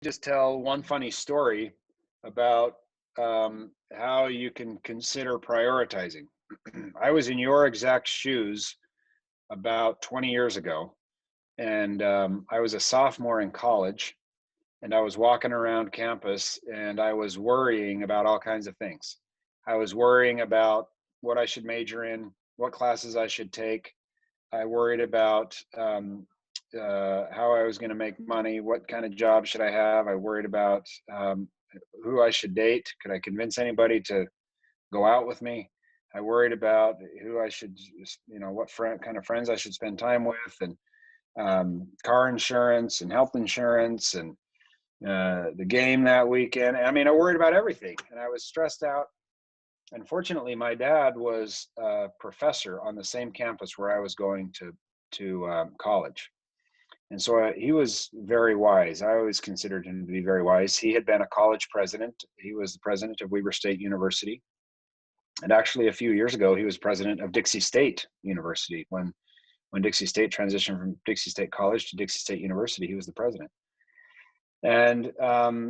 just tell one funny story about how you can consider prioritizing. I was in your exact shoes about 20 years ago, and I was a sophomore in college, and I was walking around campus, and I was worrying about all kinds of things. I was worrying about what I should major in, what classes I should take. I worried about how I was going to make money, what kind of job should I have. I worried about who I should date. Could I convince anybody to go out with me? I worried about who I should, what kind of friends I should spend time with, and car insurance and health insurance and the game that weekend. I mean, I worried about everything, and I was stressed out. Unfortunately, my dad was a professor on the same campus where I was going to college. And so he was very wise. I always considered him to be very wise. He had been a college president. He was the president of Weber State University. And actually, a few years ago, he was president of Dixie State University. When Dixie State transitioned from Dixie State College to Dixie State University, he was the president. And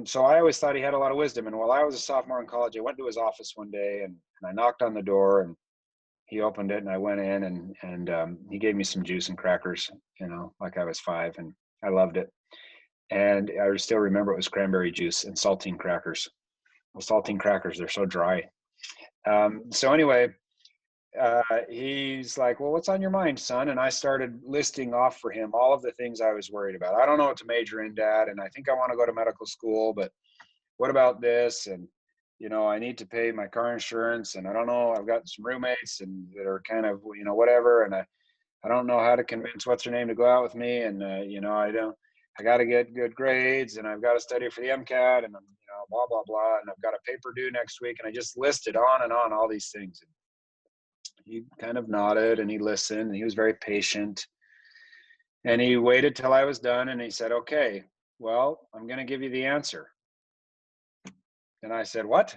so I always thought he had a lot of wisdom. And while I was a sophomore in college, I went to his office one day, and I knocked on the door, and he opened it, and I went in, and he gave me some juice and crackers, like I was 5, and I loved it. And I still remember it was cranberry juice and saltine crackers. Well, saltine crackers, they're so dry. So anyway, he's like, well, what's on your mind, son? And I started listing off for him all of the things I was worried about. I don't know what to major in, Dad, and I think I want to go to medical school, but what about this? And I need to pay my car insurance, and I don't know, I've got some roommates and that are kind of, whatever. And I don't know how to convince what's her name to go out with me. And, I got to get good grades, and I've got to study for the MCAT, and, blah, blah, blah. And I've got a paper due next week. And I just listed on and on all these things. And he kind of nodded, and he listened, and he was very patient. And he waited till I was done, and he said, okay, well, I'm going to give you the answer. And I said, what?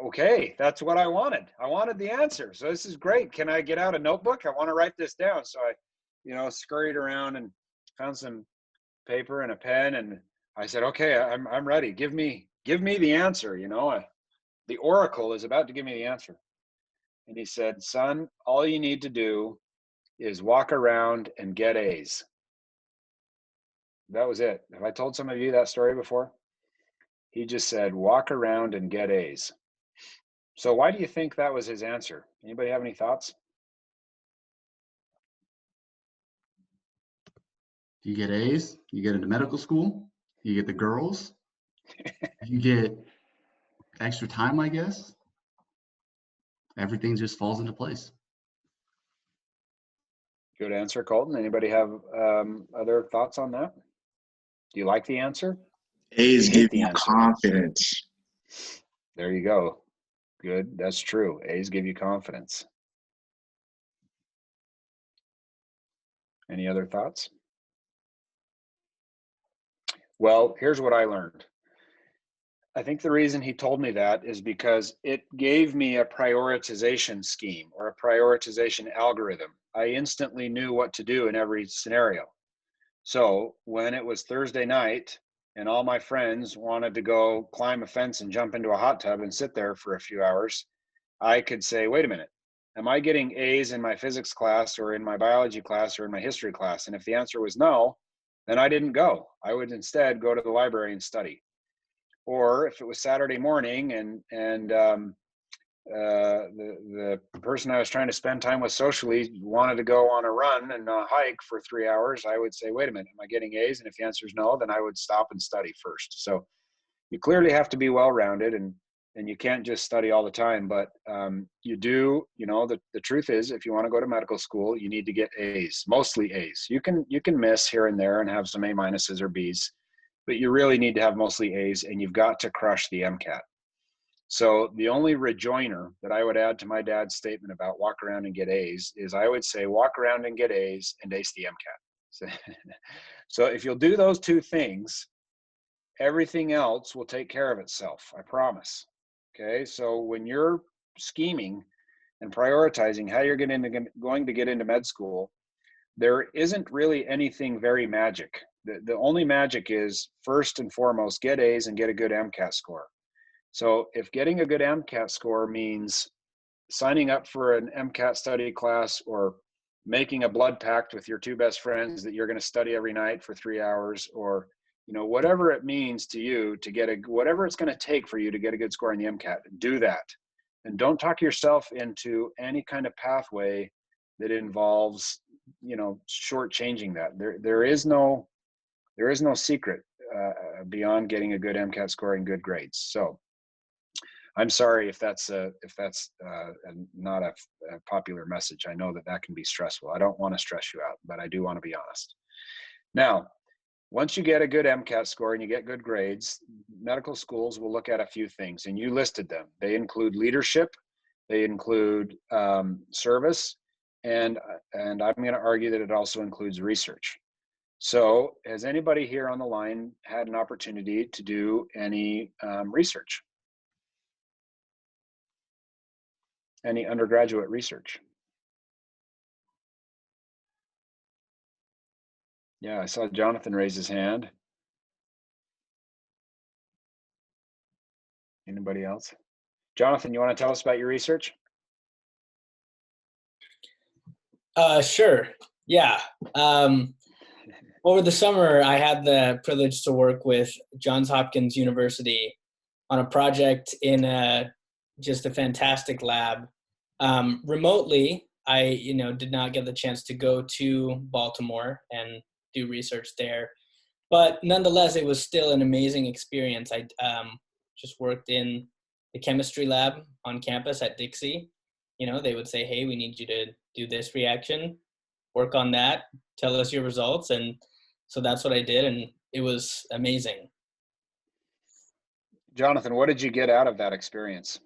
Okay, that's what I wanted. I wanted the answer. So this is great. Can I get out a notebook? I want to write this down. So I, scurried around and found some paper and a pen. And I said, okay, I'm ready. Give me the answer. The oracle is about to give me the answer. And he said, son, all you need to do is walk around and get A's. That was it. Have I told some of you that story before? He just said, walk around and get A's. So why do you think that was his answer? Anybody have any thoughts? You get A's, you get into medical school, you get the girls, you get extra time, I guess. Everything just falls into place. Good answer, Colton. Anybody have other thoughts on that? Do you like the answer? A's give you confidence. There you go. Good. That's true. A's give you confidence. Any other thoughts? Well, here's what I learned. I think the reason he told me that is because it gave me a prioritization scheme or a prioritization algorithm. I instantly knew what to do in every scenario. So when it was Thursday night and all my friends wanted to go climb a fence and jump into a hot tub and sit there for a few hours, I could say, wait a minute, am I getting A's in my physics class or in my biology class or in my history class? And if the answer was no, then I didn't go. I would instead go to the library and study. Or if it was Saturday morning and the person I was trying to spend time with socially wanted to go on a run and a hike for 3 hours, I would say, wait a minute, am I getting A's? And if the answer is no, then I would stop and study first. So you clearly have to be well-rounded, and you can't just study all the time, but you do, the truth is, if you want to go to medical school, you need to get A's, mostly A's. You can miss here and there and have some A minuses or B's, but you really need to have mostly A's, and you've got to crush the MCAT. So the only rejoinder that I would add to my dad's statement about walk around and get A's is I would say walk around and get A's and ace the MCAT. So if you'll do those two things, everything else will take care of itself, I promise. Okay, so when you're scheming and prioritizing how you're going to get into med school, there isn't really anything very magic The only magic is, first and foremost, get A's and get a good MCAT score. So if getting a good MCAT score means signing up for an MCAT study class, or making a blood pact with your two best friends that you're going to study every night for 3 hours, or whatever it means to you to get whatever it's going to take for you to get a good score in the MCAT, do that. And don't talk yourself into any kind of pathway that involves, shortchanging that. There is no secret beyond getting a good MCAT score and good grades. So I'm sorry if that's not a popular message. I know that can be stressful. I don't want to stress you out, but I do want to be honest. Now, once you get a good MCAT score and you get good grades, medical schools will look at a few things, and you listed them. They include leadership, they include service, and I'm going to argue that it also includes research. So has anybody here on the line had an opportunity to do any research? Any undergraduate research? Yeah, I saw Jonathan raise his hand. Anybody else? Jonathan, you want to tell us about your research? Sure. Yeah. Over the summer, I had the privilege to work with Johns Hopkins University on a project in just a fantastic lab. Remotely, I did not get the chance to go to Baltimore and do research there, but nonetheless, it was still an amazing experience. I just worked in the chemistry lab on campus at Dixie. They would say, hey, we need you to do this reaction, work on that, tell us your results. And so that's what I did, and it was amazing. Jonathan, what did you get out of that experience?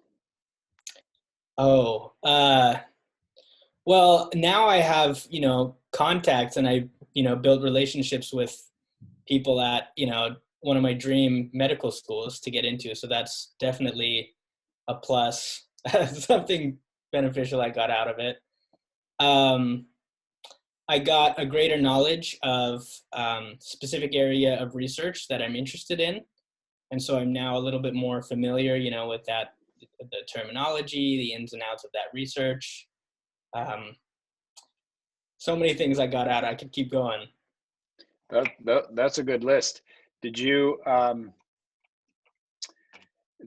Oh, well, now I have, contacts, and I, built relationships with people at, one of my dream medical schools to get into. So that's definitely a plus, something beneficial I got out of it. I got a greater knowledge of specific area of research that I'm interested in. And so I'm now a little bit more familiar, with that, the terminology, the ins and outs of that research. So many things I got out. I could keep going. That's a good list. Did you,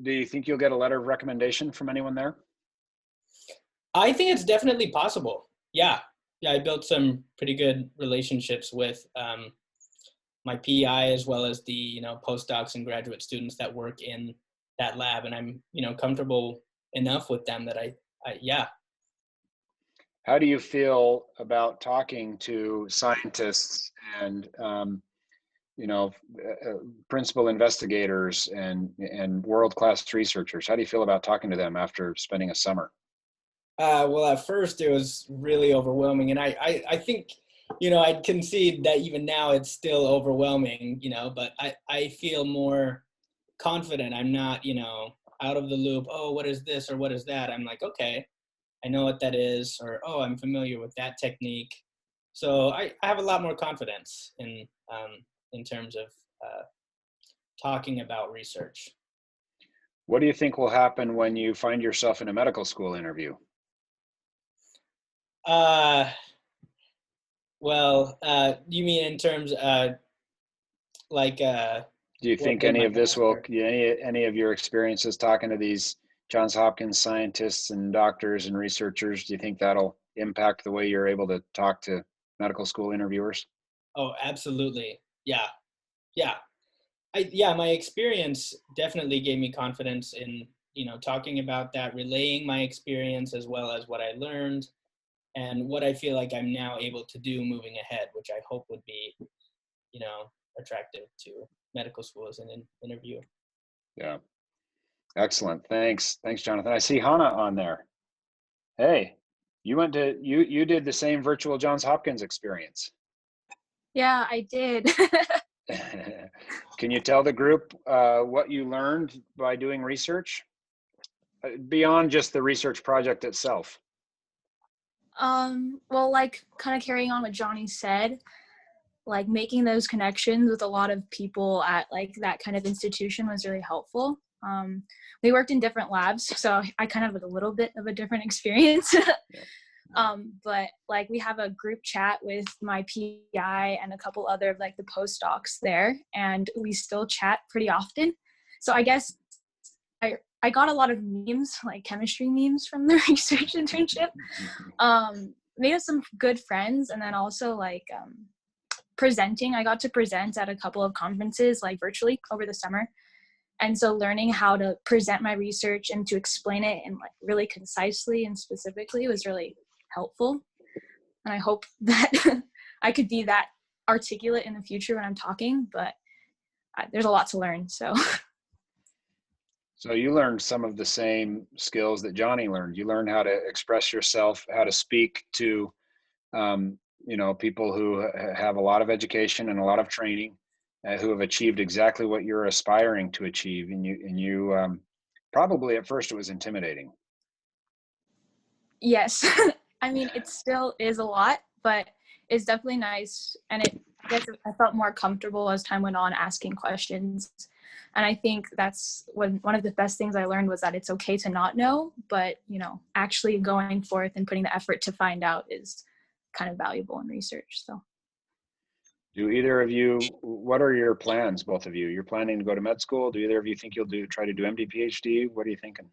do you think you'll get a letter of recommendation from anyone there? I think it's definitely possible. Yeah. I built some pretty good relationships with my PI, as well as the, postdocs and graduate students that work in that lab. And I'm, comfortable enough with them that I yeah. How do you feel about talking to scientists and, principal investigators and world-class researchers? How do you feel about talking to them after spending a summer? Well, at first it was really overwhelming, and I think, I'd concede that even now it's still overwhelming, but I feel more confident. I'm not, out of the loop. Oh, what is this or what is that? I'm like, okay, I know what that is, or, oh, I'm familiar with that technique. So I have a lot more confidence in terms of talking about research. What do you think will happen when you find yourself in a medical school interview? Well, you mean in terms like do you think any of this will, any of your experiences talking to these Johns Hopkins scientists and doctors and researchers, do you think that'll impact the way you're able to talk to medical school interviewers? Oh, absolutely. Yeah. My experience definitely gave me confidence in, talking about that, relaying my experience as well as what I learned and what I feel like I'm now able to do moving ahead, which I hope would be, attractive to medical school as an interview. Yeah. Excellent. Thanks, Jonathan. I see Hannah on there. Hey, you did the same virtual Johns Hopkins experience. Yeah, I did. Can you tell the group what you learned by doing research beyond just the research project itself? Well, like kind of carrying on what Johnny said, like making those connections with a lot of people at like that kind of institution was really helpful. We worked in different labs, so I kind of had a little bit of a different experience. But like we have a group chat with my PI and a couple other of like the postdocs there, and we still chat pretty often. So I guess I got a lot of memes, like chemistry memes from the research internship. Made us some good friends, and then also like presenting. I got to present at a couple of conferences like virtually over the summer. And so learning how to present my research and to explain it in like really concisely and specifically was really helpful. And I hope that I could be that articulate in the future when I'm talking, but there's a lot to learn. So you learned some of the same skills that Johnny learned. You learned how to express yourself, how to speak to, people who have a lot of education and a lot of training, who have achieved exactly what you're aspiring to achieve. And you probably at first it was intimidating. yes. I mean, it still is a lot, but it's definitely nice. And I guess I felt more comfortable as time went on asking questions. And I think that's one of the best things I learned was that it's okay to not know, but, actually going forth and putting the effort to find out is kind of valuable in research. So. Do either of you, what are your plans, both of you? You're planning to go to med school. Do either of you think you'll try to do MD, PhD? What are you thinking?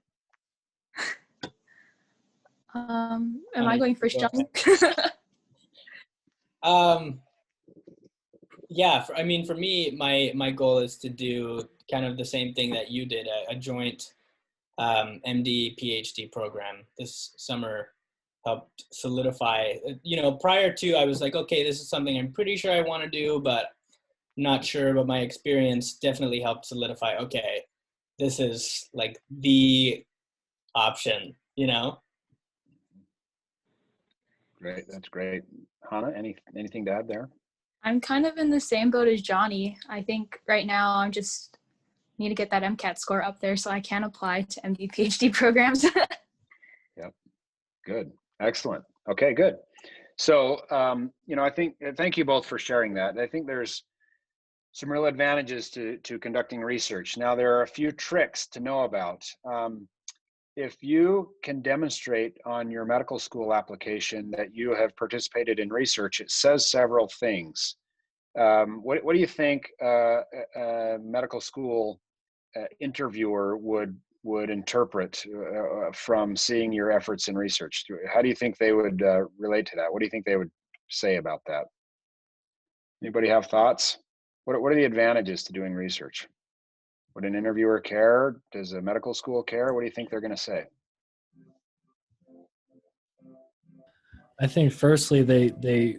Am I going first, John? Yeah, for me, my goal is to do kind of the same thing that you did, a joint MD, PhD program this summer. Helped solidify, prior to, I was like, okay, this is something I'm pretty sure I want to do, but not sure. But my experience definitely helped solidify, okay, this is like the option, Great, that's great. Hannah, anything to add there? I'm kind of in the same boat as Johnny. I think right now I'm just need to get that MCAT score up there so I can apply to MD, PhD programs. Yep, good. Excellent. Okay, good. So, I think, thank you both for sharing that. I think there's some real advantages to conducting research. Now, there are a few tricks to know about. If you can demonstrate on your medical school application that you have participated in research, it says several things. What do you think a medical school interviewer would interpret from seeing your efforts in research? How do you think they would relate to that? What do you think they would say about that? Anybody have thoughts? What are the advantages to doing research? Would an interviewer care? Does a medical school care? What do you think they're going to say? I think firstly they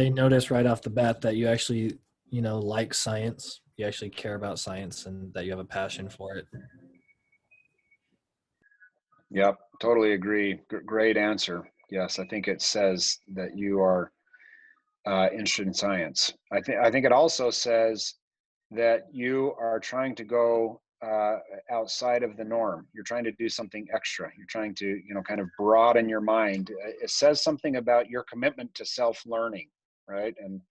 notice right off the bat that you actually like science. You actually care about science and that you have a passion for it. Yep, totally agree. Great answer. Yes, I think it says that you are interested in science. I think it also says that you are trying to go outside of the norm. You're trying to do something extra. You're trying to, kind of broaden your mind. It says something about your commitment to self-learning, right? And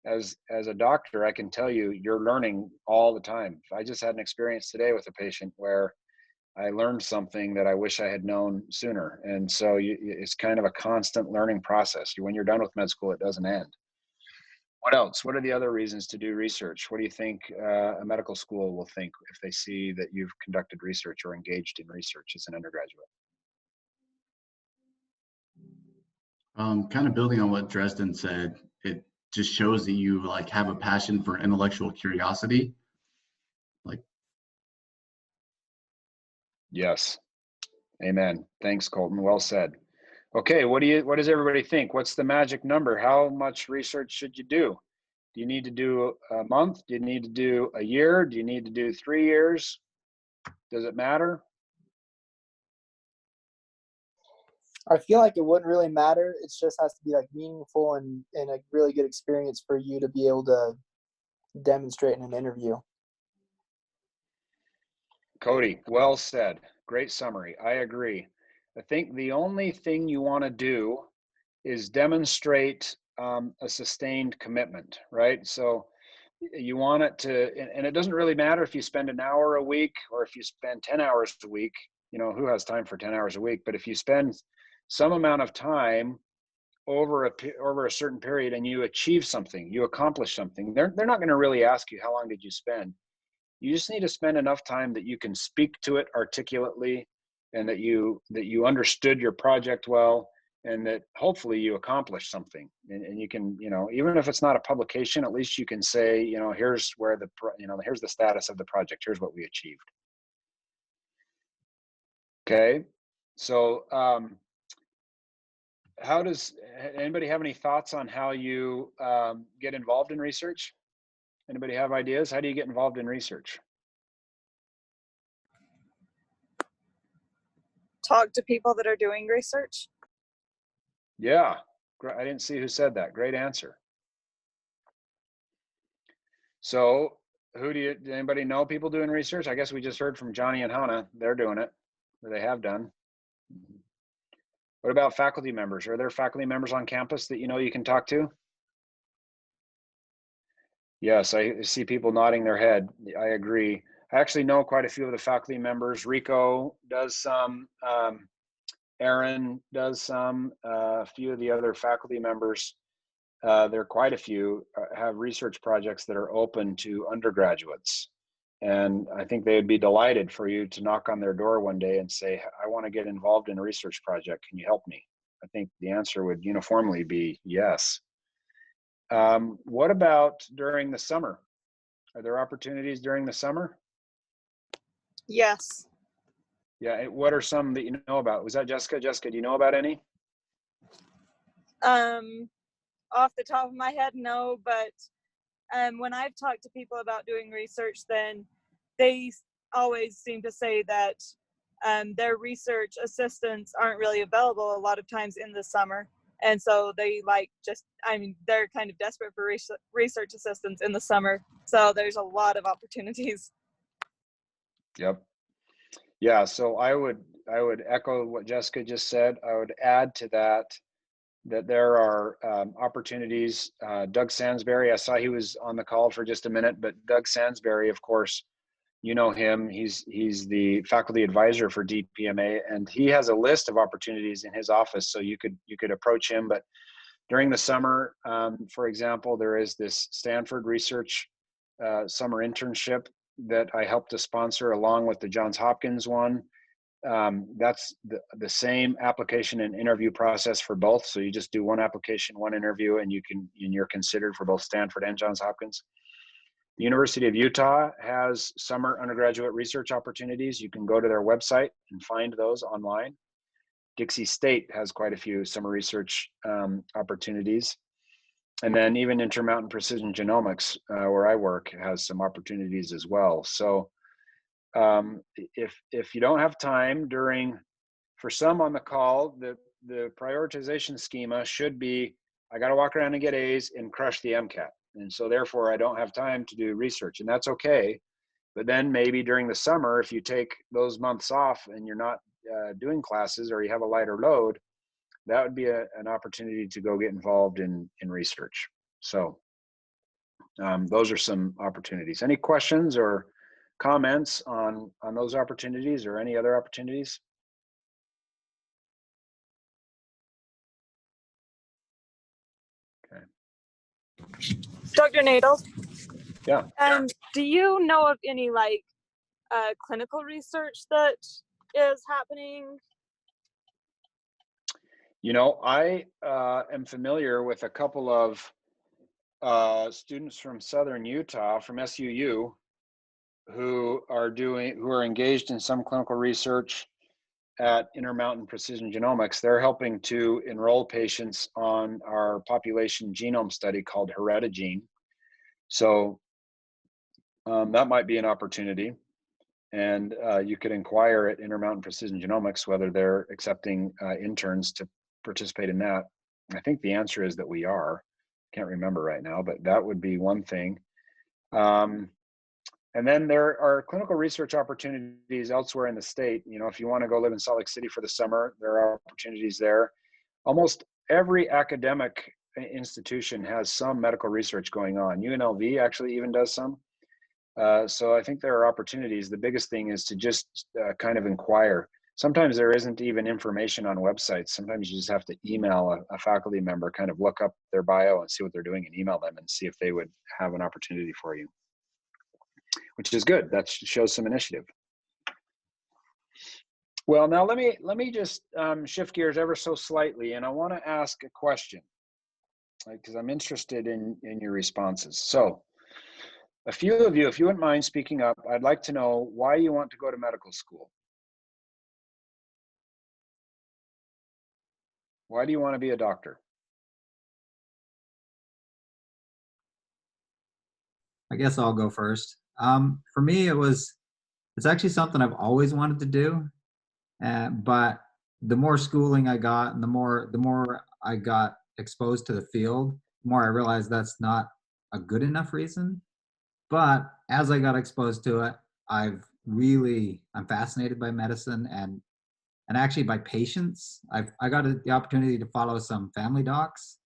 as a doctor, I can tell you, you're learning all the time. I just had an experience today with a patient where I learned something that I wish I had known sooner. And so it's kind of a constant learning process. When you're done with med school, it doesn't end. What else? What are the other reasons to do research? What do you think a medical school will think if they see that you've conducted research or engaged in research as an undergraduate? Kind of building on what Dresden said, it just shows that you have a passion for intellectual curiosity. Yes. Amen. Thanks, Colton. Well said. Okay, what does everybody think? What's the magic number? How much research should you do? Do you need to do a month? Do you need to do a year? Do you need to do 3 years? Does it matter? I feel like it wouldn't really matter. It just has to be meaningful and a really good experience for you to be able to demonstrate in an interview. Cody, well said. Great summary. I agree. I think the only thing you want to do is demonstrate a sustained commitment, right? So you want it to, and it doesn't really matter if you spend an hour a week or if you spend 10 hours a week. You know, who has time for 10 hours a week? But if you spend some amount of time over a certain period and you achieve something, you accomplish something, they're not going to really ask you how long did you spend. You just need to spend enough time that you can speak to it articulately, and that you understood your project well, and that hopefully you accomplished something. And you can, you know, even if it's not a publication, at least you can say, you know, here's where here's the status of the project, here's what we achieved. Okay, so how does anybody have any thoughts on how you get involved in research? Anybody have ideas? How do you get involved in research? Talk to people that are doing research. Yeah, I didn't see who said that. Great answer. So do anybody know people doing research? I guess we just heard from Johnny and Hannah. They're doing it, or they have done. What about faculty members? Are there faculty members on campus that you know you can talk to? Yes, I see people nodding their head. I agree. I actually know quite a few of the faculty members. Rico does some, Aaron does some, a few of the other faculty members, there are quite a few, have research projects that are open to undergraduates. And I think they'd be delighted for you to knock on their door one day and say, I want to get involved in a research project. Can you help me? I think the answer would uniformly be yes. What about during the summer? Are there opportunities during the summer? Yes. Yeah, what are some that you know about? Was that Jessica? Jessica, do you know about any? Off the top of my head, no, but when I've talked to people about doing research, then they always seem to say that their research assistants aren't really available a lot of times in the summer. And so they they're kind of desperate for research assistants in the summer. So there's a lot of opportunities. Yep. Yeah, so I would echo what Jessica just said. I would add to that there are opportunities. Doug Sansbury, I saw he was on the call for just a minute, but Doug Sansbury, of course, you know him. He's the faculty advisor for DPMA, and he has a list of opportunities in his office. So you could approach him. But during the summer, for example, there is this Stanford research summer internship that I helped to sponsor along with the Johns Hopkins one. That's the same application and interview process for both. So you just do one application, one interview, and you're considered for both Stanford and Johns Hopkins. The University of Utah has summer undergraduate research opportunities. You can go to their website and find those online. Dixie State has quite a few summer research opportunities. And then even Intermountain Precision Genomics, where I work, has some opportunities as well. So if you don't have time for some on the call, the prioritization schema should be, I got to walk around and get A's and crush the MCAT. And so therefore I don't have time to do research, and that's okay. But then maybe during the summer, if you take those months off and you're not doing classes, or you have a lighter load, that would be an opportunity to go get involved in research. So those are some opportunities. Any questions or comments on those opportunities or any other opportunities? Okay. Dr. Nadauld? Yeah. Do you know of any clinical research that is happening? You know, I am familiar with a couple of students from Southern Utah, from SUU, who are engaged in some clinical research at Intermountain Precision Genomics. They're helping to enroll patients on our population genome study called Heredigene. So that might be an opportunity. And you could inquire at Intermountain Precision Genomics whether they're accepting interns to participate in that. I think the answer is that we are. Can't remember right now, but that would be one thing. And then there are clinical research opportunities elsewhere in the state. You know, if you want to go live in Salt Lake City for the summer, there are opportunities there. Almost every academic institution has some medical research going on. UNLV actually even does some. So I think there are opportunities. The biggest thing is to just kind of inquire. Sometimes there isn't even information on websites. Sometimes you just have to email a faculty member, kind of look up their bio and see what they're doing and email them and see if they would have an opportunity for you, which is good. That shows some initiative. Well, now let me just shift gears ever so slightly, and I want to ask a question because I'm interested in your responses. So a few of you, if you wouldn't mind speaking up, I'd like to know why you want to go to medical school. Why do you want to be a doctor? I guess I'll go first. For me, it's actually something I've always wanted to do, but the more schooling I got and the more I got exposed to the field, the more I realized that's not a good enough reason. But as I got exposed to it, I'm fascinated by medicine and actually by patients. I got the opportunity to follow some family docs,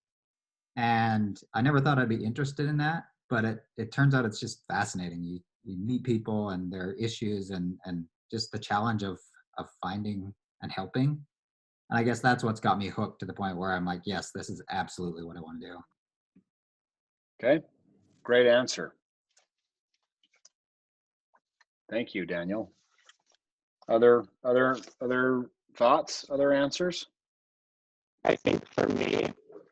and I never thought I'd be interested in that, but it turns out it's just fascinating. You meet people and their issues and just the challenge of finding and helping. And I guess that's what's got me hooked to the point where I'm like, yes, this is absolutely what I want to do. Okay, great answer. Thank you, Daniel. Other thoughts, other answers? I think for me,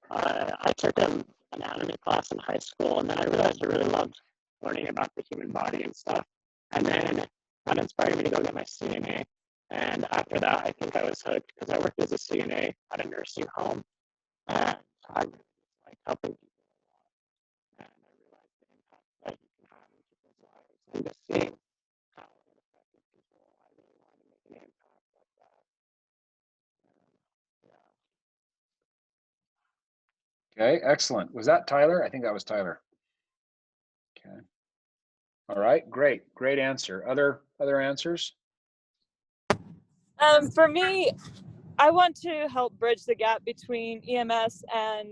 I took an anatomy class in high school, and then I realized I really loved learning about the human body and stuff. And then that inspired me to go get my CNA. And after that, I think I was hooked because I worked as a CNA at a nursing home, and I really like helping people a lot. And I realized the impact that you can have in people's lives, and just seeing how it affected people, I really wanted to make an impact like that. And, yeah. Okay, excellent. Was that Tyler? I think that was Tyler. Okay. All right, great answer. Other answers? For me, I want to help bridge the gap between EMS and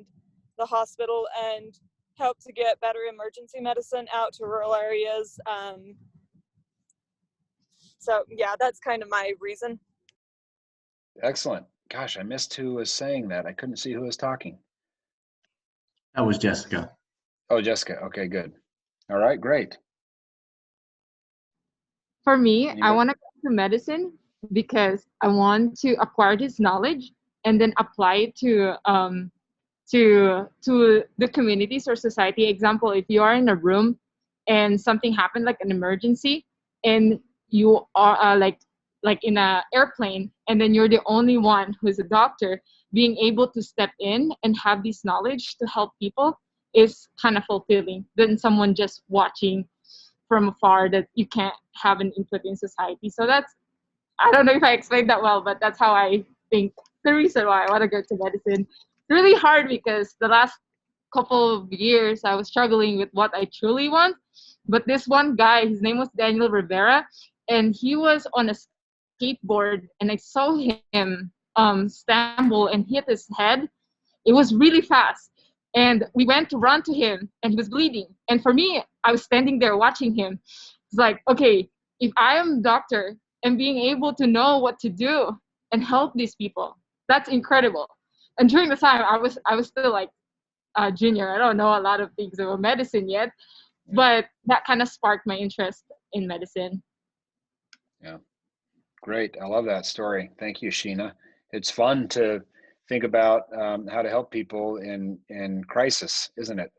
the hospital and help to get better emergency medicine out to rural areas. So yeah, that's kind of my reason. Excellent. Gosh, I missed who was saying that. I couldn't see who was talking. That was Jessica. Oh, Jessica. Okay, good. All right, great. For me, Anybody? I want to go to medicine because I want to acquire this knowledge and then apply it to the communities or society. Example, if you are in a room and something happened, like an emergency, and you are like in a airplane, and then you're the only one who's a doctor, being able to step in and have this knowledge to help people is kind of fulfilling than someone just watching from afar that you can't have an input in society. So that's, I don't know if I explained that well, but that's how I think the reason why I want to go to medicine. It's really hard because the last couple of years I was struggling with what I truly want. But this one guy, his name was Daniel Rivera, and he was on a skateboard, and I saw him stumble and hit his head. It was really fast. And we went to run to him, and he was bleeding. And for me, I was standing there watching him. It's like, okay, if I am a doctor and being able to know what to do and help these people, that's incredible. And during the time, I was still like a junior. I don't know a lot of things about medicine yet, but that kind of sparked my interest in medicine. Yeah, great. I love that story. Thank you, Sheena. It's fun to think about how to help people in crisis, isn't it?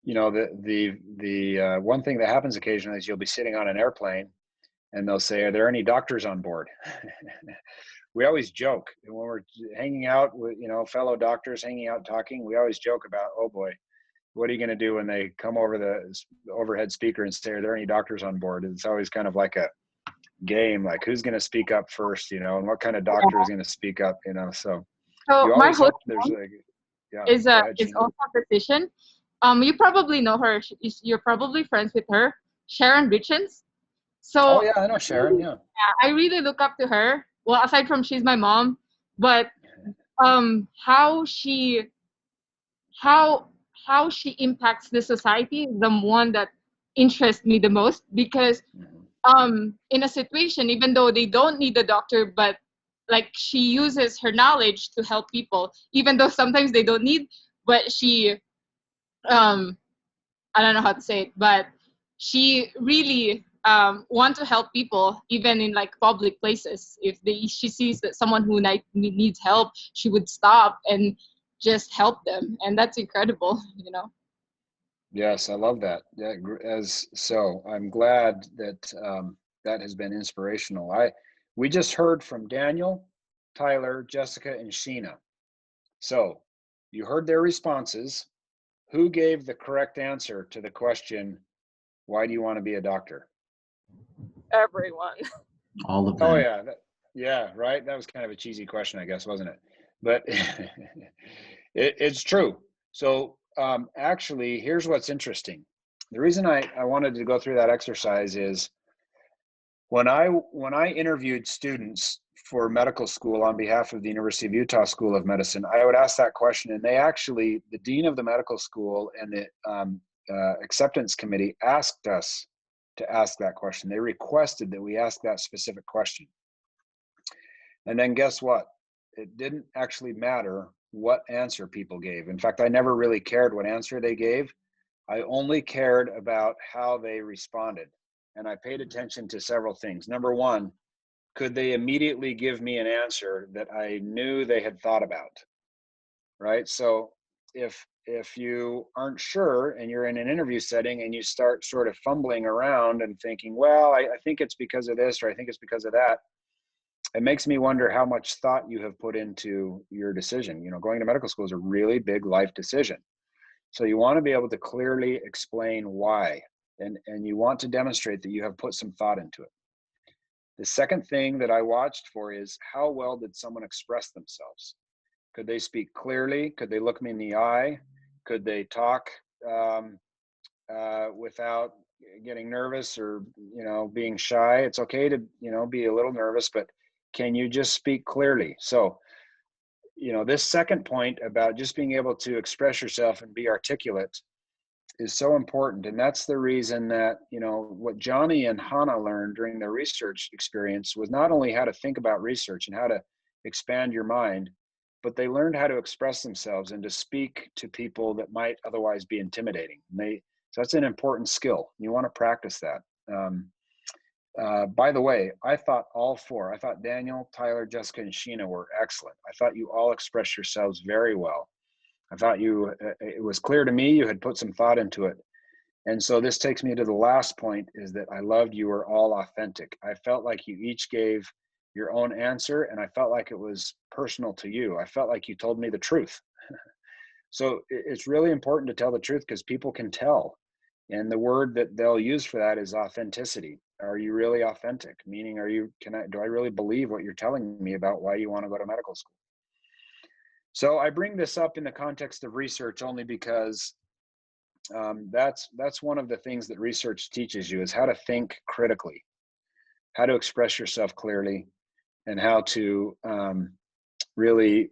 You know, the one thing that happens occasionally is you'll be sitting on an airplane and they'll say, "Are there any doctors on board?" We always joke when we're hanging out with, you know, fellow doctors hanging out talking. We always joke about, "Oh boy, what are you going to do when they come over the overhead speaker and say, 'Are there any doctors on board?'" It's always kind of like a game, like who's going to speak up first, you know, and what kind of doctor is going to speak up, you know. So you my always host hope there's like, yeah, is go ahead, Sheena. also a physician. You probably know her. You're probably friends with her, Sharon Richens. So Oh yeah, I know Sharon. Yeah. I really look up to her. Well, aside from she's my mom, but how she how she impacts the society is the one that interests me the most, because in a situation, even though they don't need a doctor, but like she uses her knowledge to help people, even though sometimes they don't need, but she I don't know how to say it, but she really want to help people, even in like public places. If she sees that someone who needs help, she would stop and just help them, and that's incredible, you know. Yes, I love that. Yeah, I'm glad that that has been inspirational. We just heard from Daniel, Tyler, Jessica, and Sheena. So you heard their responses. Who gave the correct answer to the question, why do you want to be a doctor? Everyone. All of them. Oh yeah, yeah, right. That was kind of a cheesy question, I guess, wasn't it? But it's true. So actually, here's what's interesting. The reason I wanted to go through that exercise is when I interviewed students for medical school on behalf of the University of Utah School of Medicine, I would ask that question, and the dean of the medical school and the acceptance committee asked us to ask that question. They requested that we ask that specific question. And then guess what? It didn't actually matter what answer people gave. In fact, I never really cared what answer they gave. I only cared about how they responded. And I paid attention to several things. Number one, could they immediately give me an answer that I knew they had thought about? Right? So if you aren't sure and you're in an interview setting and you start sort of fumbling around and thinking, well, I think it's because of this, or I think it's because of that, it makes me wonder how much thought you have put into your decision. You know, going to medical school is a really big life decision. So you want to be able to clearly explain why, and you want to demonstrate that you have put some thought into it. The second thing that I watched for is how well did someone express themselves? Could they speak clearly? Could they look me in the eye? Could they talk without getting nervous or, you know, being shy? It's okay to, you know, be a little nervous, but can you just speak clearly? So, you know, this second point about just being able to express yourself and be articulate is so important. And that's the reason that, you know, what Johnny and Hannah learned during their research experience was not only how to think about research and how to expand your mind, but they learned how to express themselves and to speak to people that might otherwise be intimidating. So that's an important skill. You want to practice that. By the way, I thought Daniel, Tyler, Jessica, and Sheena were excellent. I thought you all expressed yourselves very well. I thought it was clear to me you had put some thought into it. And so this takes me to the last point, is that I loved you were all authentic. I felt like you each gave your own answer, and I felt like it was personal to you. I felt like you told me the truth. So it's really important to tell the truth because people can tell. And the word that they'll use for that is authenticity. Are you really authentic? Meaning, do I really believe what you're telling me about why you want to go to medical school? So I bring this up in the context of research only because that's one of the things that research teaches you, is how to think critically, how to express yourself clearly, and how to really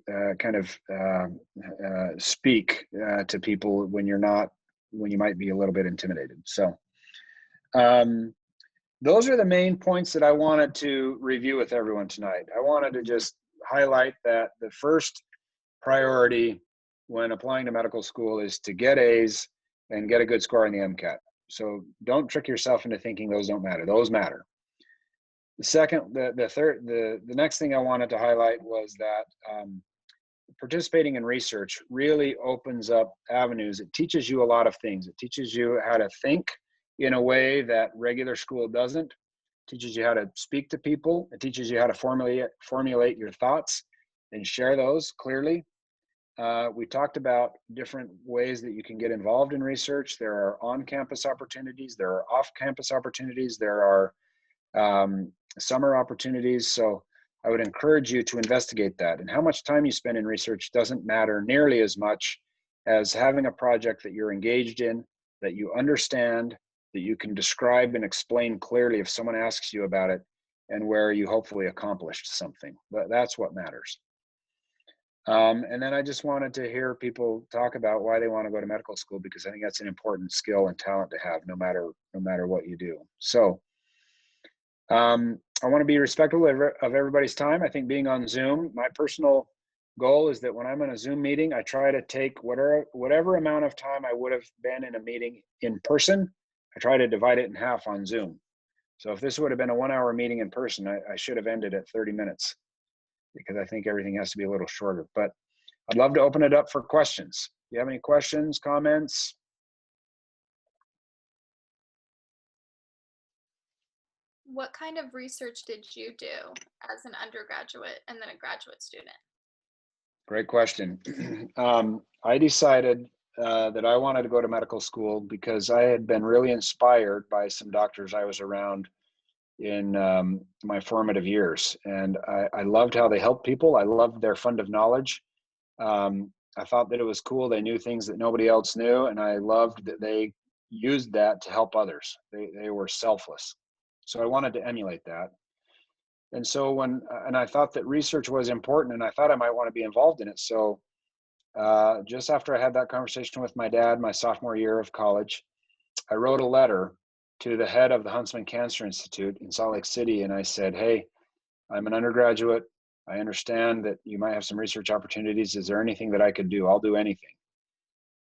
speak to people when you might be a little bit intimidated. So those are the main points that I wanted to review with everyone tonight. I wanted to just highlight that the first priority when applying to medical school is to get A's and get a good score on the MCAT. So don't trick yourself into thinking those don't matter. Those matter. The next thing I wanted to highlight was that participating in research really opens up avenues. It teaches you a lot of things. It teaches you how to think in a way that regular school doesn't. It teaches you how to speak to people. It teaches you how to formulate your thoughts and share those clearly. We talked about different ways that you can get involved in research. There are on-campus opportunities. There are off-campus opportunities. There are summer opportunities. So I would encourage you to investigate that. And how much time you spend in research doesn't matter nearly as much as having a project that you're engaged in, that you understand, that you can describe and explain clearly if someone asks you about it, and where you hopefully accomplished something. That's what matters. And then I just wanted to hear people talk about why they want to go to medical school, because I think that's an important skill and talent to have, no matter what you do. So I want to be respectful of everybody's time. I think being on Zoom, my personal goal is that when I'm in a Zoom meeting, I try to take whatever amount of time I would have been in a meeting in person, I try to divide it in half on Zoom. So if this would have been a 1-hour meeting in person, I should have ended at 30 minutes, because I think everything has to be a little shorter. But I'd love to open it up for questions. Do you have any questions, comments? What kind of research did you do as an undergraduate and then a graduate student? Great question. I decided that I wanted to go to medical school because I had been really inspired by some doctors I was around in my formative years. And I loved how they helped people. I loved their fund of knowledge. I thought that it was cool. They knew things that nobody else knew. And I loved that they used that to help others. They were selfless. So I wanted to emulate that. And so and I thought that research was important, and I thought I might want to be involved in it. So just after I had that conversation with my dad, my sophomore year of college, I wrote a letter to the head of the Huntsman Cancer Institute in Salt Lake City. And I said, hey, I'm an undergraduate. I understand that you might have some research opportunities. Is there anything that I could do? I'll do anything.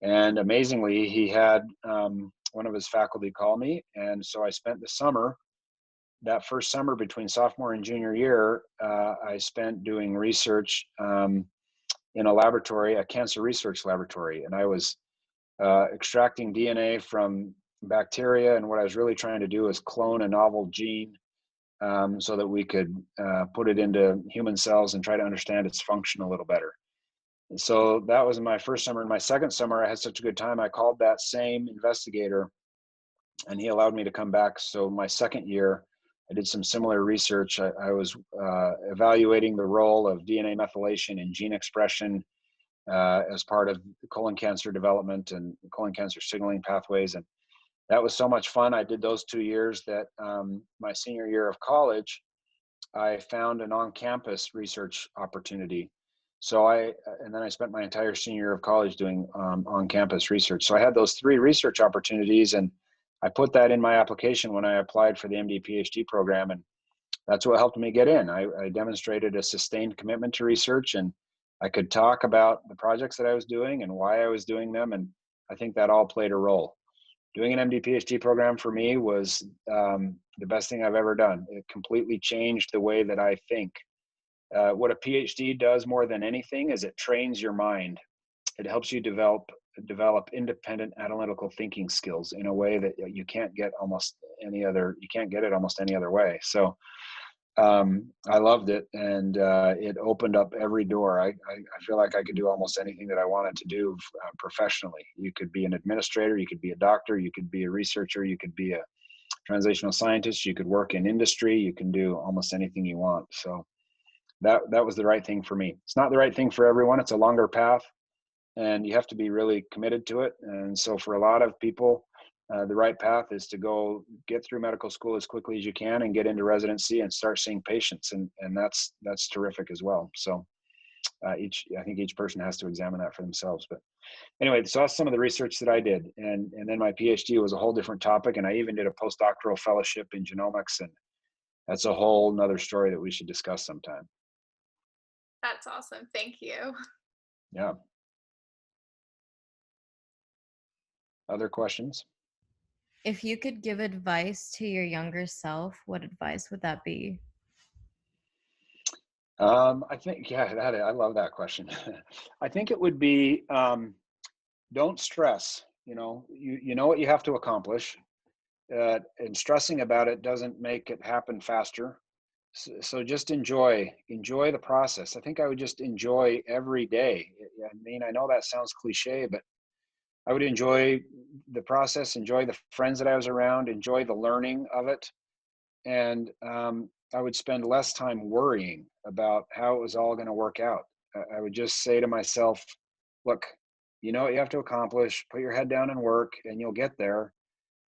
And amazingly, he had one of his faculty call me. And so I spent the summer, that first summer between sophomore and junior year, I spent doing research in a laboratory, a cancer research laboratory. And I was extracting DNA from bacteria. And what I was really trying to do is clone a novel gene so that we could put it into human cells and try to understand its function a little better. And so that was my first summer. In my second summer, I had such a good time. I called that same investigator and he allowed me to come back. So my second year, I did some similar research. I was evaluating the role of DNA methylation in gene expression as part of colon cancer development and colon cancer signaling pathways. And that was so much fun. I did those 2 years that my senior year of college, I found an on-campus research opportunity. So and then I spent my entire senior year of college doing on-campus research. So I had those 3 research opportunities, and I put that in my application when I applied for the MD PhD program, and that's what helped me get in. I demonstrated a sustained commitment to research, and I could talk about the projects that I was doing and why I was doing them, and I think that all played a role. Doing an MD PhD program for me was the best thing I've ever done. It completely changed the way that I think. What a PhD does more than anything is it trains your mind. It helps you develop independent analytical thinking skills in a way that you can't get almost any other way. So I loved it, and it opened up every door. I feel like I could do almost anything that I wanted to do professionally. You could be an administrator, you could be a doctor, you could be a researcher, you could be a translational scientist, you could work in industry, you can do almost anything you want. So that was the right thing for me. It's not the right thing for everyone. It's a longer path, and you have to be really committed to it. And so for a lot of people, the right path is to go get through medical school as quickly as you can and get into residency and start seeing patients. And that's terrific as well. So I think each person has to examine that for themselves. But anyway, so that's some of the research that I did. And then my PhD was a whole different topic. And I even did a postdoctoral fellowship in genomics. And that's a whole nother story that we should discuss sometime. That's awesome. Thank you. Yeah. Other questions? If you could give advice to your younger self, what advice would that be? I think, I love that question. I think it would be, don't stress. You know what you have to accomplish, and stressing about it doesn't make it happen faster. So just enjoy the process. I think I would just enjoy every day. I mean, I know that sounds cliche, but I would enjoy the process, enjoy the friends that I was around, enjoy the learning of it. And I would spend less time worrying about how it was all going to work out. I would just say to myself, look, you know what you have to accomplish, put your head down and work, and you'll get there.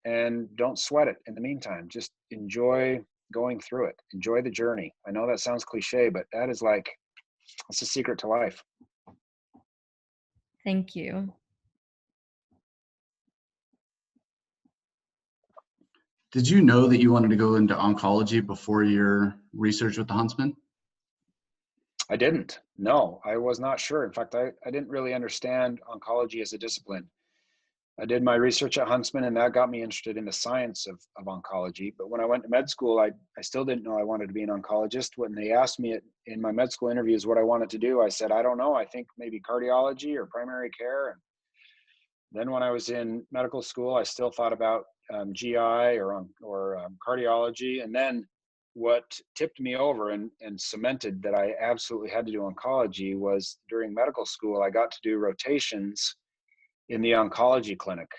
And don't sweat it in the meantime. Just enjoy going through it. Enjoy the journey. I know that sounds cliche, but that's the secret to life. Thank you. Did you know that you wanted to go into oncology before your research with the Huntsman? I didn't. No, I was not sure. In fact, I didn't really understand oncology as a discipline. I did my research at Huntsman, and that got me interested in the science of oncology. But when I went to med school, I still didn't know I wanted to be an oncologist. When they asked me in my med school interviews what I wanted to do, I said, I don't know. I think maybe cardiology or primary care. And then when I was in medical school, I still thought about GI or cardiology. And then what tipped me over and cemented that I absolutely had to do oncology was during medical school, I got to do rotations in the oncology clinic,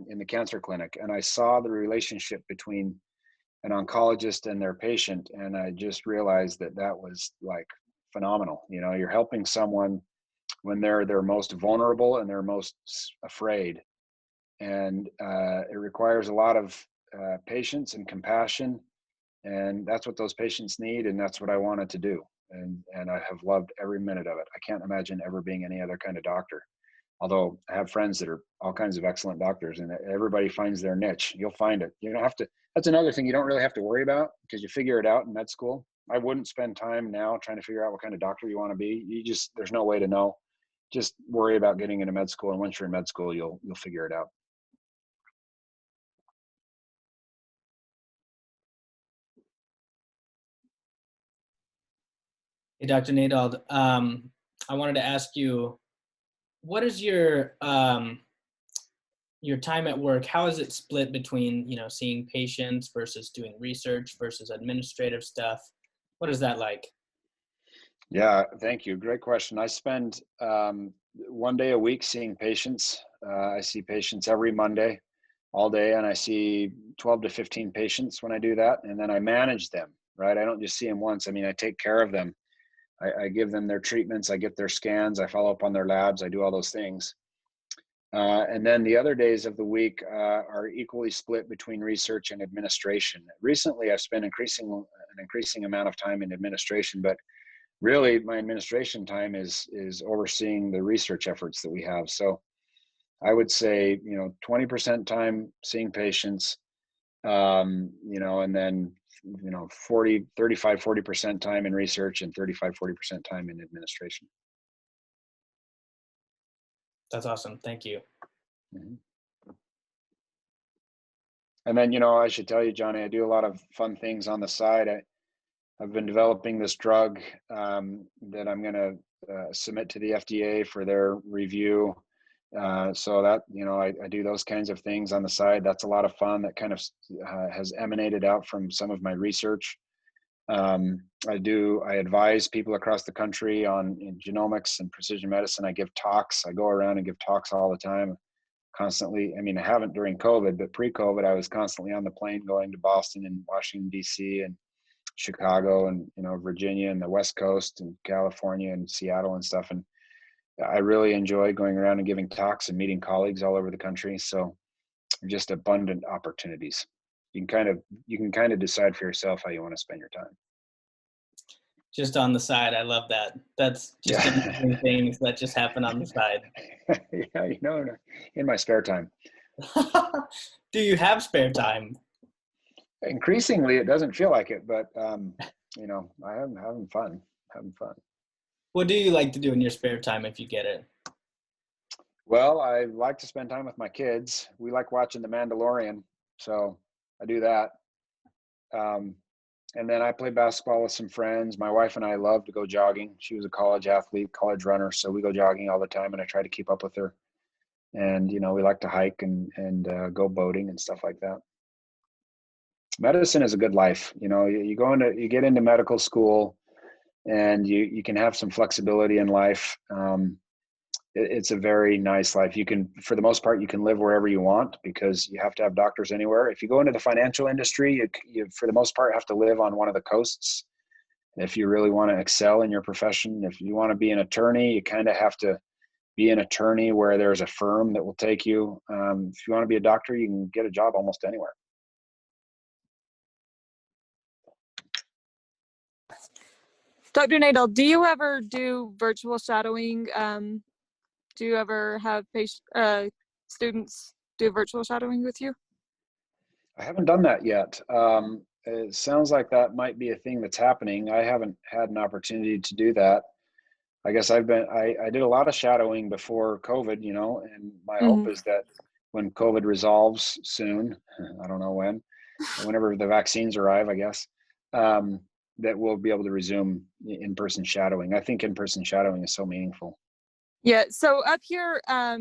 in the cancer clinic. And I saw the relationship between an oncologist and their patient. And I just realized that that was like phenomenal. You know, you're helping someone when they're most vulnerable and they're most afraid. And it requires a lot of patience and compassion. And that's what those patients need. And that's what I wanted to do. And I have loved every minute of it. I can't imagine ever being any other kind of doctor. Although I have friends that are all kinds of excellent doctors, and everybody finds their niche. You'll find it. You don't have to, that's another thing you don't really have to worry about because you figure it out in med school. I wouldn't spend time now trying to figure out what kind of doctor you want to be. There's no way to know. Just worry about getting into med school. And once you're in med school, you'll figure it out. Hey, Dr. Nadauld, I wanted to ask you, what is your time at work? How is it split between, seeing patients versus doing research versus administrative stuff? What is that like? Yeah, thank you. Great question. I spend 1 day a week seeing patients. I see patients every Monday all day, and I see 12 to 15 patients when I do that. And then I manage them, right? I don't just see them once. I mean, I take care of them. I give them their treatments, I get their scans, I follow up on their labs, I do all those things. And then the other days of the week are equally split between research and administration. Recently, I've spent an increasing amount of time in administration, but really my administration time is overseeing the research efforts that we have. So I would say, 20% time seeing patients, and then 40% time in research and 40% time in administration. That's awesome. Thank you. Mm-hmm. And then, I should tell you, Johnny, I do a lot of fun things on the side. I've been developing this drug that I'm going to submit to the FDA for their review. So that, I do those kinds of things on the side. That's a lot of fun. That kind of has emanated out from some of my research. I advise people across the country in genomics and precision medicine. I give talks. I go around and give talks all the time, constantly. I mean, I haven't during COVID, but pre-COVID, I was constantly on the plane going to Boston and Washington, D.C. and Chicago and, Virginia and the West Coast and California and Seattle and stuff. And I really enjoy going around and giving talks and meeting colleagues all over the country. So just abundant opportunities. You can kind of decide for yourself how you want to spend your time. Just on the side. I love that. That's just amazing things that just happen on the side. Yeah, in my spare time. Do you have spare time? Increasingly, it doesn't feel like it, but I'm having fun. What do you like to do in your spare time if you get it? Well, I like to spend time with my kids. We like watching The Mandalorian, so I do that. And then I play basketball with some friends. My wife and I love to go jogging. She was a college athlete, college runner, so we go jogging all the time, and I try to keep up with her. And we like to hike and go boating and stuff like that. Medicine is a good life. You get into medical school, and you can have some flexibility in life. It's a very nice life. For the most part, you can live wherever you want because you have to have doctors anywhere. If you go into the financial industry, you for the most part have to live on one of the coasts. If you really want to excel in your profession, if you want to be an attorney, you kind of have to be an attorney where there's a firm that will take you. If you want to be a doctor, you can get a job almost anywhere. Dr. Nadauld, do you ever do virtual shadowing Do you ever have students do virtual shadowing with you? I haven't done that yet. It sounds like that might be a thing that's happening. I haven't had an opportunity to do that. I guess I did a lot of shadowing before COVID, and my hope is that when COVID resolves soon, I don't know when, whenever the vaccines arrive, I guess, that we'll be able to resume in-person shadowing. I think in-person shadowing is so meaningful. Yeah. So up here at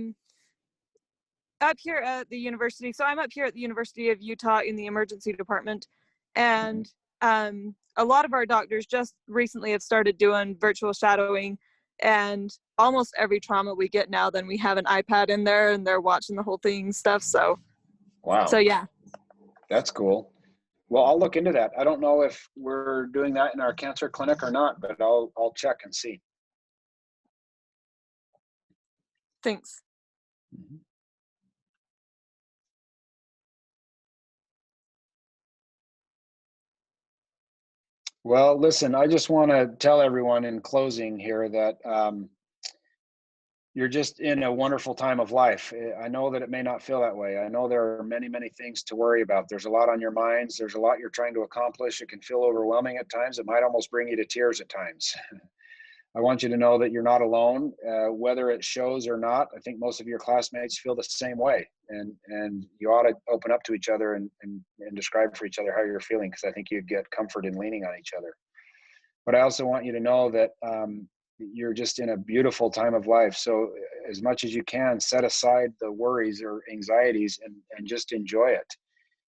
the university, so I'm up here at the University of Utah in the emergency department, and a lot of our doctors just recently have started doing virtual shadowing, and almost every trauma we get now, then we have an iPad in there and they're watching the whole thing and stuff. So wow. So yeah. That's cool. Well, I'll look into that. I don't know if we're doing that in our cancer clinic or not, but I'll check and see. Thanks. Mm-hmm. Well, listen, I just want to tell everyone in closing here that you're just in a wonderful time of life. I know that it may not feel that way. I know there are many, many things to worry about. There's a lot on your minds. There's a lot you're trying to accomplish. It can feel overwhelming at times. It might almost bring you to tears at times. I want you to know that you're not alone, whether it shows or not. I think most of your classmates feel the same way, and you ought to open up to each other and describe for each other how you're feeling, because I think you'd get comfort in leaning on each other. But I also want you to know that you're just in a beautiful time of life. So as much as you can, set aside the worries or anxieties and just enjoy it.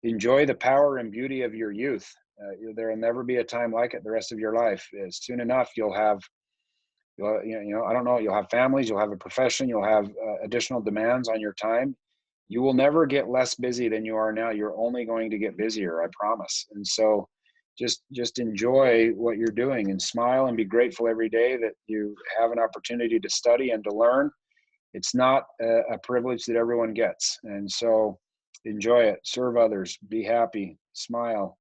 Enjoy the power and beauty of your youth. There will never be a time like it the rest of your life. Soon enough, you'll have, I don't know, you'll have families, you'll have a profession, you'll have additional demands on your time. You will never get less busy than you are now. You're only going to get busier, I promise. And so just enjoy what you're doing and smile and be grateful every day that you have an opportunity to study and to learn. It's not a privilege that everyone gets. And so enjoy it, serve others, be happy, smile,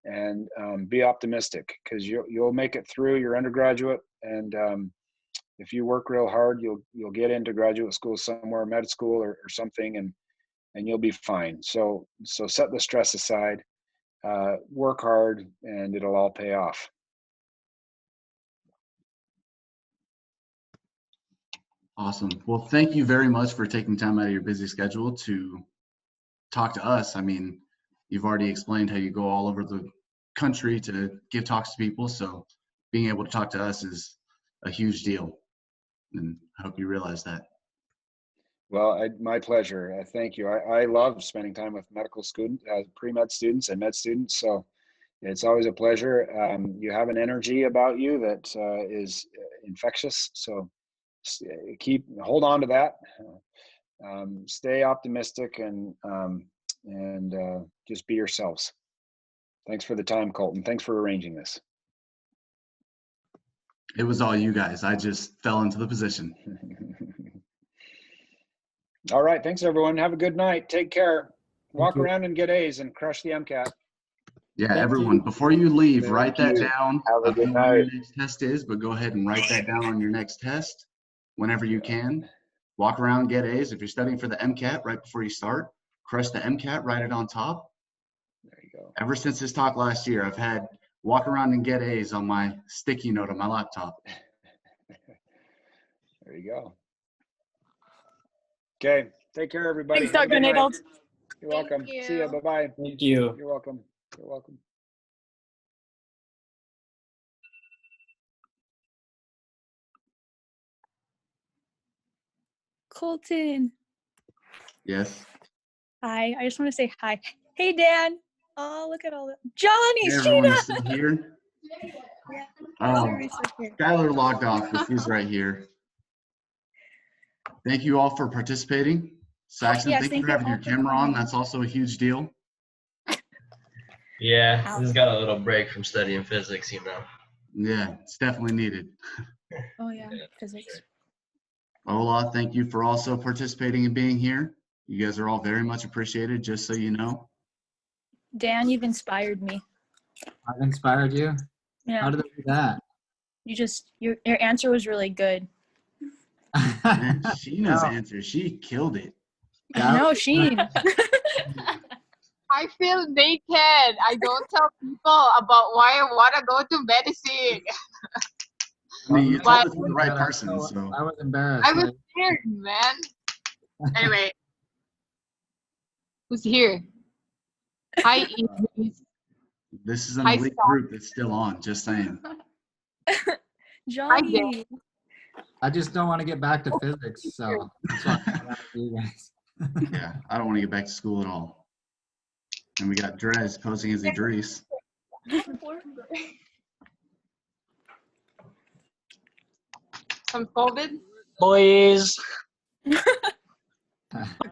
and be optimistic, because you'll make it through your undergraduate. And if you work real hard, you'll get into graduate school somewhere, med school or something, and you'll be fine. So set the stress aside. Work hard, and it'll all pay off. Awesome. Well, thank you very much for taking time out of your busy schedule to talk to us. I mean, you've already explained how you go all over the country to give talks to people. So being able to talk to us is a huge deal. And I hope you realize that. Well, my pleasure. Thank you. I love spending time with medical students, pre-med students and med students. So it's always a pleasure. You have an energy about you that is infectious. So hold on to that. Stay optimistic and just be yourselves. Thanks for the time, Colton. Thanks for arranging this. It was all you guys. I just fell into the position. All right. Thanks, everyone. Have a good night. Take care. Walk around and get A's and crush the MCAT. Yeah, everyone, before you leave, write that down. Have a good I don't know night. when your next test is, but go ahead and write that down on your next test whenever you can. Walk around, get A's. If you're studying for the MCAT right before you start, crush the MCAT, write it on top. There you go. Ever since this talk last year, I've had walk around and get A's on my sticky note on my laptop. There you go. Okay. Take care, everybody. Thanks, Dr. Nadauld. You're welcome. Thank See ya. you. Bye-bye. Thank you. You're welcome. You're welcome. Colton. Yes. Hi. I just want to say hi. Hey, Dan. Oh, look at all that. Johnny, Hey, everyone is Sheena. still here. Yeah. Everybody's still here. Skylar logged off, but she's right here. Thank you all for participating. Saxon, Yes, thank you thank for you having all your for camera on. coming. That's also a huge deal. Yeah, just got a little break from studying physics, Yeah, it's definitely needed. Oh, yeah. Physics. Ola, thank you for also participating and being here. You guys are all very much appreciated, just so you know. Dan, you've inspired me. I've inspired you. Yeah. How did I do that? Your answer was really good. Man, Sheena's answer, she killed it. No, Sheen. I feel naked. I don't tell people about why I want to go to medicine. I mean, you But told it to the right person, so. I was embarrassed. I was scared, man. Anyway, who's here? Hi, Idris. This is an Hi, elite Scott. group that's still on, just saying. Johnny. I just don't want to get back to physics, so that's why I'm out for you guys. Yeah, I don't want to get back to school at all. And we got Drez posing as Idris. Some COVID? Boys.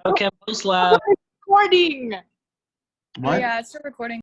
Okay, post lab. Recording. Oh, yeah, it's still recording.